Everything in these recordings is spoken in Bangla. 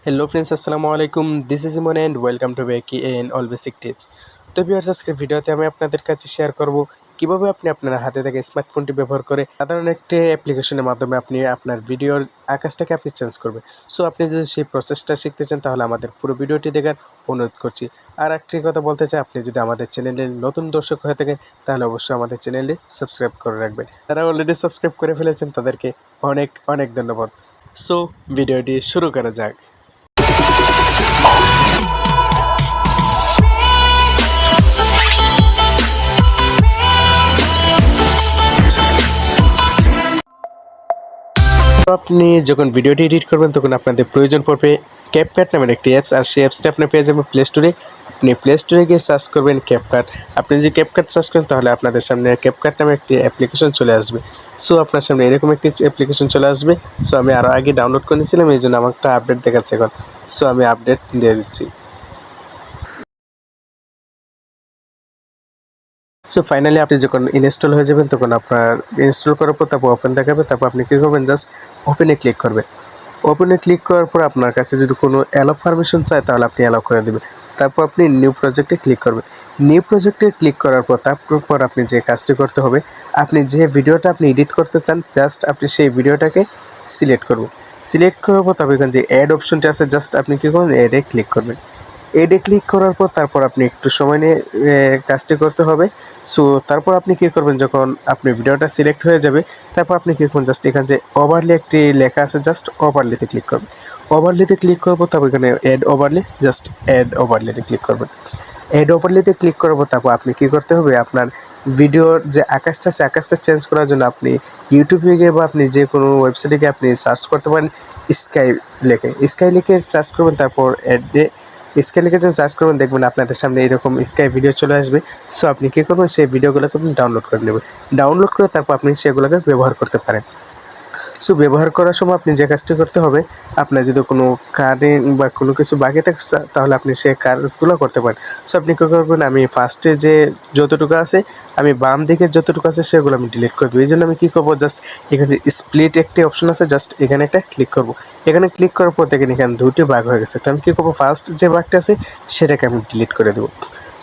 Hello friends, আসসালামু আলাইকুম। This is Emon and welcome to back and all basic tips. তো ভিউয়ার্স, আজকের ভিডিওতে আমি আপনাদের কাছে শেয়ার করব কিভাবে আপনি আপনার হাতে থাকা স্মার্টফোনটি ব্যবহার করে সাধারণ একটি অ্যাপ্লিকেশনের মাধ্যমে আপনি আপনার ভিডিওর আকাশটাকে আপনি চেঞ্জ করবেন। সো আপনি যদি সেই প্রসেসটা শিখতে চান তাহলে আমাদের পুরো ভিডিওটি দেখার অনুরোধ করছি। আর একটি কথা বলতে চাই, আপনি যদি আমাদের চ্যানেলের নতুন দর্শক হয়ে থাকেন তাহলে অবশ্যই আমাদের চ্যানেলটি সাবস্ক্রাইব করে রাখবেন। যারা অলরেডি সাবস্ক্রাইব করে ফেলেছেন তাদেরকে অনেক অনেক ধন্যবাদ। সো ভিডিওটি শুরু করা যাক। আপনি যখন ভিডিওটি এডিট করবেন তখন আপনাদের প্রয়োজন পড়বে ক্যাপকাট নামের একটি অ্যাপস। আর সেই অ্যাপসটা আপনি পেয়ে যাবেন প্লে স্টোরে। আপনি প্লে স্টোরে গিয়ে সার্চ করবেন ক্যাপকাট। আপনি যদি ক্যাপকাট সার্চ করেন তাহলে আপনাদের সামনে ক্যাপকাট নামে একটি অ্যাপ্লিকেশন চলে আসবে। সো আপনার সামনে এরকম একটি অ্যাপ্লিকেশন চলে আসবে। সো আমি আরও আগে ডাউনলোড করে নিয়েছিলাম, এই জন্য আমার একটা আপডেট দেখাচ্ছে এখন। সো আমি আপডেট দিয়ে দিচ্ছি। সো ফাইনালি আপনি যখন ইনস্টল হয়ে যাবেন তখন আপনার ইনস্টল করার পর তারপর ওপেন দেখাবে। তারপর আপনি কী করবেন, জাস্ট ওপেনে ক্লিক করবেন। ওপেনে ক্লিক করার পর আপনার কাছে যদি কোনো অ্যালাউ পারমিশন চায় তাহলে আপনি অ্যালাউ করে দেবেন। তারপর আপনি নিউ প্রজেক্টে ক্লিক করবেন। নিউ প্রজেক্টে ক্লিক করার পর তারপর আপনি যে কাজটি করতে হবে, আপনি যে ভিডিওটা আপনি এডিট করতে চান জাস্ট আপনি সেই ভিডিওটাকে সিলেক্ট করবেন। সিলেক্ট করার পর তারপর এখানে যে অ্যাড অপশনটি আছে জাস্ট আপনি কী করবেন, অ্যাডে ক্লিক করবেন। এডে ক্লিক করার পর তারপর আপনি একটু সময় নিয়ে কাজটি করতে হবে। সো তারপর আপনি কী করবেন, যখন আপনি ভিডিওটা সিলেক্ট হয়ে যাবে তারপর আপনি কী করবেন, জাস্ট এখানে যে ওভারলি একটি লেখা আছে জাস্ট ওভারলিতে ক্লিক করবেন। ওভারলিতে ক্লিক করবো, তারপর এখানে অ্যাড ওভারলি, জাস্ট অ্যাড ওভারলিতে ক্লিক করবেন। অ্যাড ওভারলিতে ক্লিক করার পর তারপর আপনি কী করতে হবে, আপনার ভিডিওর যে আকাশটা আছে আকাশটা চেঞ্জ করার জন্য আপনি ইউটিউবে গিয়ে বা আপনি যে কোনো ওয়েবসাইটে গিয়ে আপনি সার্চ করতে পারেন স্কাই লিখে সার্চ করবেন। তারপর অ্যাডে স্কাই লিখে যখন সার্চ করবেন দেখবেন আপনাদের সামনে এরকম স্কাই ভিডিও চলে আসবে। সো আপনি কী করবেন, সেই ভিডিওগুলোকে আপনি ডাউনলোড করে নেবেন। ডাউনলোড করে তারপর আপনি সেগুলোকে ব্যবহার করতে পারেন। সো ব্যবহার করার সময় আপনি যে কাজটি করতে হবে, আপনার যদি কোনো কারেন্ট বা কোনো কিছু বাকি থাকে তাহলে আপনি সেই কাজগুলো করতে পারেন। সো আপনি কী করবেন, আমি ফার্স্টে যে যতটুকু আছে আমি বাম দিকে যতটুকু আছে সেগুলো আমি ডিলিট করে দেবো। এই জন্য আমি কী করবো, জাস্ট এখানে স্প্লিট একটি অপশন আছে, জাস্ট এখানে একটা ক্লিক করব। এখানে ক্লিক করার পর দেখেন এখানে দুটি ভাগ হয়ে গেছে। তো আমি কী করবো, ফার্স্ট যে ভাগটা আছে সেটাকে আমি ডিলিট করে দেবো।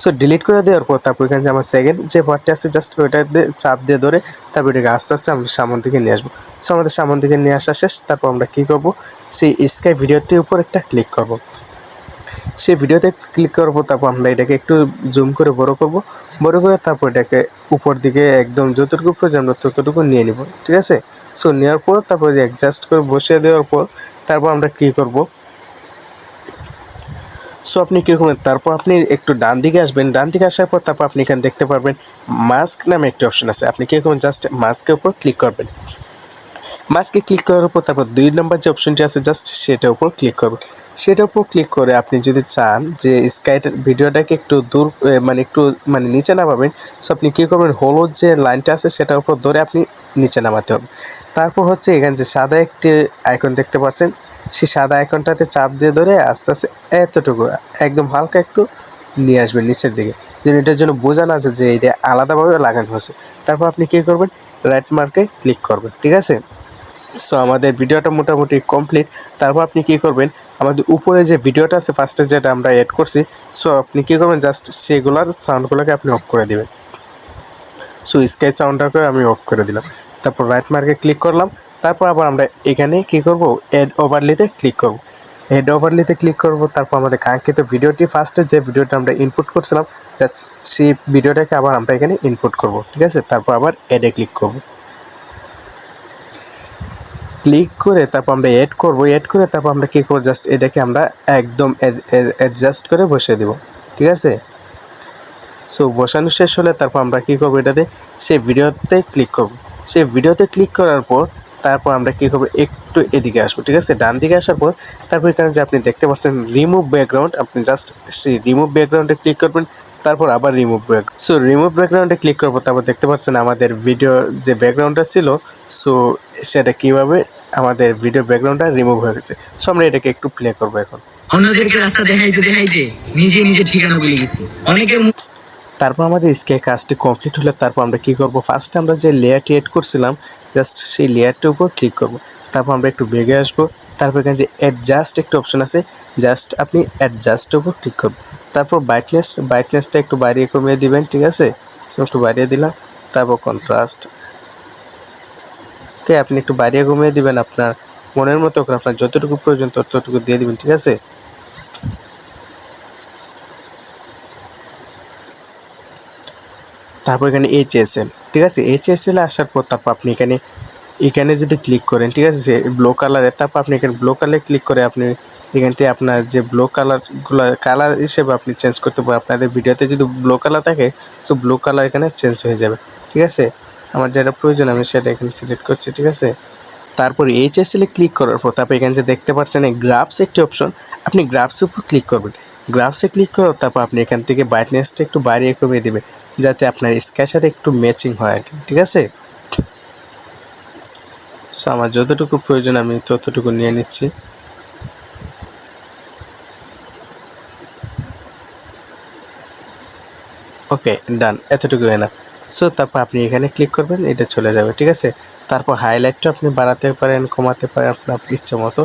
সো ডিলিট করে দেওয়ার পর তারপর এখানে যে আমার সেকেন্ড যে পার্টটা আছে জাস্ট ওইটা চাপ দিয়ে ধরে তারপর এটাকে আস্তে আস্তে আমরা সামনের দিকে নিয়ে আসবো। সো আমাদের সামনের দিকে নিয়ে আসা শেষ। তারপর আমরা কী করবো, সেই স্কাই ভিডিওটির উপর একটা ক্লিক করব। সেই ভিডিওতে ক্লিক করবো, তারপর আমরা এটাকে একটু জুম করে বড় করব। বড় করে তারপর এটাকে উপর দিকে একদম যতটুকু প্রয়োজন আমরা ততটুকু নিয়ে নিব, ঠিক আছে। সো নেওয়ার পর তারপর যে অ্যাডজাস্ট করে বসিয়ে দেওয়ার পর তারপর আমরা কী করব, সো আপনি কী করবেন, তারপর আপনি একটু ডান দিকে আসবেন। ডান দিকে আসার পর তারপর আপনি এখানে দেখতে পারবেন মাস্ক নামে একটি অপশন আছে। আপনি কী করবেন, জাস্ট মাস্কের উপর ক্লিক করবেন। মাস্কে ক্লিক করার পর তারপর 2 নম্বর যে অপশনটি আছে জাস্ট সেটার উপর ক্লিক করবেন। সেটার উপর ক্লিক করে আপনি যদি চান যে স্কাইটার ভিডিওটাকে একটু দূর একটু নিচে নামাবেন, সো আপনি কী করবেন, হলুদ যে লাইনটা আছে সেটার উপর ধরে আপনি নিচে নামাতে হবে। তারপর হচ্ছে এখানে যে সাদা একটি আইকন দেখতে পাচ্ছেন, সেই সাদা আইকনটাতে চাপ দিয়ে ধরে আস্তে আস্তে এতটুকু একদম হালকা একটু নিয়ে আসবেন নিচের দিকে, যেন এটার জন্য বোঝানো আছে যে এটা আলাদাভাবে লাগানো হয়েছে। তারপর আপনি কী করবেন, রাইট মার্কে ক্লিক করবেন, ঠিক আছে। সো আমাদের ভিডিওটা মোটামুটি কমপ্লিট। তারপর আপনি কী করবেন, আমাদের উপরে যে ভিডিওটা আছে ফার্স্টে যেটা আমরা অ্যাড করছি, সো আপনি কী করবেন, জাস্ট সেগুলোর সাউন্ডগুলোকে আপনি অফ করে দেবেন। সো স্কাই সাউন্ডটাকে আমি অফ করে দিলাম। তারপর রাইট মার্কে ক্লিক করলাম। তারপর আবার আমরা এখানে কী করব, অ্যাড ওভারলিতে ক্লিক করব। অ্যাড ওভারলিতে ক্লিক করব। তারপর আমাদের কাঙ্ক্ষিত ভিডিওটি ফার্স্টে যে ভিডিওটা আমরা ইনপুট করছিলাম জাস্ট সেই ভিডিওটাকে আবার আমরা এখানে ইনপুট করব, ঠিক আছে। তারপর আবার অ্যাডে ক্লিক করব। ক্লিক করে তারপর আমরা অ্যাড করব। অ্যাড করে তারপর আমরা কী করব, জাস্ট এটাকে আমরা একদম অ্যাডজাস্ট করে বসিয়ে দেব, ঠিক আছে। সো বসানো শেষ হলে তারপর আমরা কী করব, এটাতে সেই ভিডিওতে ক্লিক করব। সেই ভিডিওতে ক্লিক করার পর তারপর আমরা কী করব, একটু এদিকে আসবো, ঠিক আছে। ডান দিকে আসার পর তারপর এখানে যে আপনি দেখতে পাচ্ছেন রিমুভ ব্যাকগ্রাউন্ড, আপনি জাস্ট সেই রিমুভ ব্যাকগ্রাউন্ডে ক্লিক করবেন। তারপর আবার রিমুভ ব্যাকগ্রাউন্ড, সো রিমুভ ব্যাকগ্রাউন্ডে ক্লিক করবো। তারপর দেখতে পাচ্ছেন আমাদের ভিডিওর যে ব্যাকগ্রাউন্ডটা ছিল, সো সেটা কীভাবে আমাদের ভিডিও ব্যাকগ্রাউন্ডটা রিমুভ হয়ে গেছে। সো আমরা এটাকে একটু প্লে করবো এখন। অন্যদেরকে রাস্তা দেখাইতে দেখাইতে নিজে নিজে ঠিকানা বলে গেছি অনেকের। তারপর আমাদের স্কাই কাজটি কমপ্লিট হলে তারপর আমরা কী করব, ফার্স্টে আমরা যে লেয়ারটি এড করছিলাম জাস্ট সেই লেয়ারটির উপর ক্লিক করব। তারপর আমরা একটু বেগে আসবো। তারপর এখানে যে অ্যাডজাস্ট একটা অপশন আছে, জাস্ট আপনি অ্যাডজাস্টের উপর ক্লিক করবেন। তারপর ব্রাইটনেসটা একটু বাড়িয়ে কমিয়ে দিবেন, ঠিক আছে। সো একটু বাড়িয়ে দিলাম। তারপর কন্ট্রাস্ট কে আপনি একটু বাড়িয়ে কমিয়ে দিবেন আপনার মনের মতো করে, আপনার যতটুকু প্রয়োজন ততটুকু দিয়ে দিবেন, ঠিক আছে। তারপর এখানে HSL, ঠিক আছে। HSL আসার পর তারপর আপনি এখানে যদি ক্লিক করেন, ঠিক আছে, ব্লু কালারে, তারপর আপনি এখানে ব্লু কালারে ক্লিক করে আপনি এখান থেকে আপনার যে ব্লু কালারগুলো কালার হিসেবে আপনি চেঞ্জ করতে পারেন। আপনাদের ভিডিওতে যদি ব্লু কালার থাকে, সো ব্লু কালার এখানে চেঞ্জ হয়ে যাবে, ঠিক আছে। আমার যেটা প্রয়োজন আমি সেটা এখানে সিলেক্ট করছি, ঠিক আছে। তারপর HSL এ ক্লিক করার পর তারপর এখানে যে দেখতে পাচ্ছেন এই গ্রাফস একটি অপশন, আপনি গ্রাফসের উপর ক্লিক করবেন। গ্রাফসে ক্লিক করার তারপর আপনি এখান থেকে ব্রাইটনেসটা একটু বাড়িয়ে কমিয়ে দেবেন, যাতে আপনার স্কাইয়ের সাথে একটু ম্যাচিং হয় আর কি, ঠিক আছে। সো আমার যতটুকু প্রয়োজন আমি ততটুকু নিয়ে নিচ্ছি। ওকে, ডান, এতটুকু এনাফ। সো তারপর আপনি এখানে ক্লিক করবেন, এটা চলে যাবে, ঠিক আছে। তারপর হাইলাইটটা আপনি বাড়াতে পারেন, কমাতে পারেন আপনার ইচ্ছে মতো।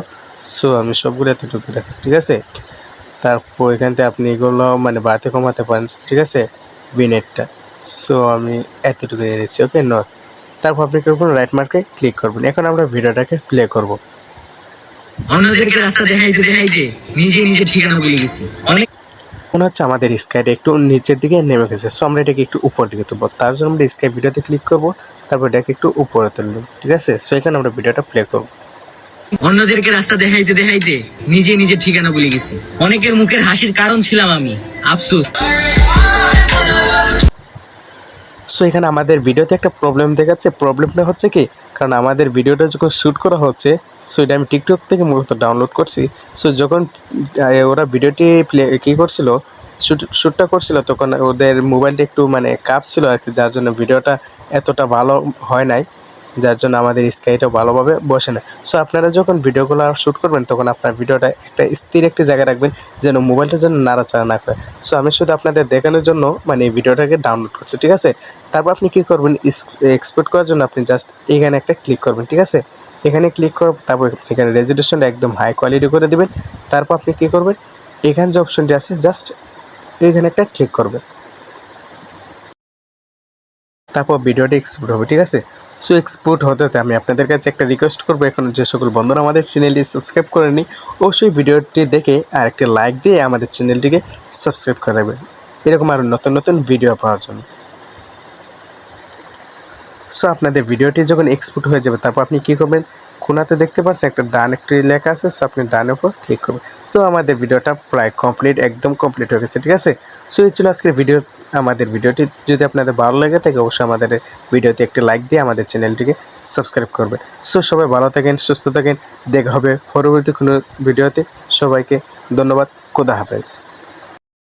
সো আমি সবগুলো এতটুকু রাখছি, ঠিক আছে। তারপর এখান থেকে আপনি এগুলো মানে বাড়াতে কমাতে পারেন, ঠিক আছে, বিনেটটা। সো আমি এতটুকু নিয়ে নিচ্ছি, ওকে। তারপর আপনি কি করবেন, রাইট মার্কে ক্লিক করবেন। এখন আমরা ভিডিওটাকে প্লে করব। অন্যদেরকে রাস্তা দেখাইতে দেখাইতে নিজে নিজে ঠিকানা ভুলে গেছি। অনেক মনে হচ্ছে আমাদের স্কাইটা একটু নিচের দিকে নেমে গেছে, সো আমরা এটাকে একটু উপর দিকে তুলবো। তার জন্য আমরা স্কাই ভিডিওতে ক্লিক করব, তারপর এটাকে একটু উপরে তুলব, ঠিক আছে। সো এখানে আমরা ভিডিওটা প্লে করব। অন্যদেরকে রাস্তা দেখাইতে দেখাইতে নিজে নিজে ঠিকানা ভুলে গেছি। অনেকের মুখের হাসির কারণ ছিলাম আমি, আফসোস। সো এখানে আমাদের ভিডিওতে একটা প্রবলেম দেখাচ্ছে। প্রবলেমটা হচ্ছে কি, কারণ আমাদের ভিডিওটা যখন শ্যুট করা হচ্ছে, সো এটা আমি টিকটক থেকে মূলত ডাউনলোড করছি। সো যখন ওরা ভিডিওটি কী করছিল, শ্যুটটা করছিল, তখন ওদের মোবাইলটা একটু মানে কাঁপছিল আর কি, যার জন্য ভিডিওটা এতটা ভালো হয় নাই, যার জন্য আমাদের স্কাইটাও ভালোভাবে বসে না। সো আপনারা যখন ভিডিওগুলো শ্যুট করবেন তখন আপনার ভিডিওটা একটা স্থির একটি জায়গায় রাখবেন, যেন মোবাইলটা যেন নাড়াচাড়া না করে। সো আমি শুধু আপনাদের দেখানোর জন্য মানে এই ভিডিওটাকে ডাউনলোড করছি, ঠিক আছে। তারপর আপনি কী করবেন, এক্সপোর্ট করার জন্য আপনি জাস্ট এখানে একটা ক্লিক করবেন, ঠিক আছে। এখানে ক্লিক করার তারপর এখানে রেজুলেশনটা একদম হাই কোয়ালিটি করে দেবেন। তারপর আপনি কী করবেন, এখানে যে অপশনটি আছে জাস্ট এখানে একটা ক্লিক করবেন। তারপর ভিডিওটি এক্সপোর্ট হবে, ঠিক আছে। সো এক্সপোর্ট হতে হতে আমি আপনাদের কাছে একটা রিকোয়েস্ট করবো, এখন যে সকল বন্ধুরা আমাদের চ্যানেলটি সাবস্ক্রাইব করেনি, অবশ্যই ভিডিওটি দেখে আর একটা লাইক দিয়ে আমাদের চ্যানেলটিকে সাবস্ক্রাইব করে রাখবেন, এরকম আরও নতুন নতুন ভিডিও পাওয়ার জন্য। সো আপনাদের ভিডিওটি যখন এক্সপোর্ট হয়ে যাবে তারপর আপনি কী করবেন, কোনাতে দেখতে পাচ্ছেন একটা ডান একটি লেখা আছে, সো আপনি ডানের উপর ক্লিক করবেন। তো আমাদের ভিডিওটা প্রায় কমপ্লিট, একদম কমপ্লিট হয়ে গেছে, ঠিক আছে। সো এই ছিল আজকের ভিডিও। আমাদের ভিডিওটি যদি আপনাদের ভালো লাগে থাকে অবশ্যই আমাদের ভিডিওতে একটি লাইক দিয়ে আমাদের চ্যানেলটিকে সাবস্ক্রাইব করবেন। সো সবাই ভালো থাকেন, সুস্থ থাকেন, দেখা হবে পরবর্তী কোনো ভিডিওতে। সবাইকে ধন্যবাদ, খোদা হাফেজ।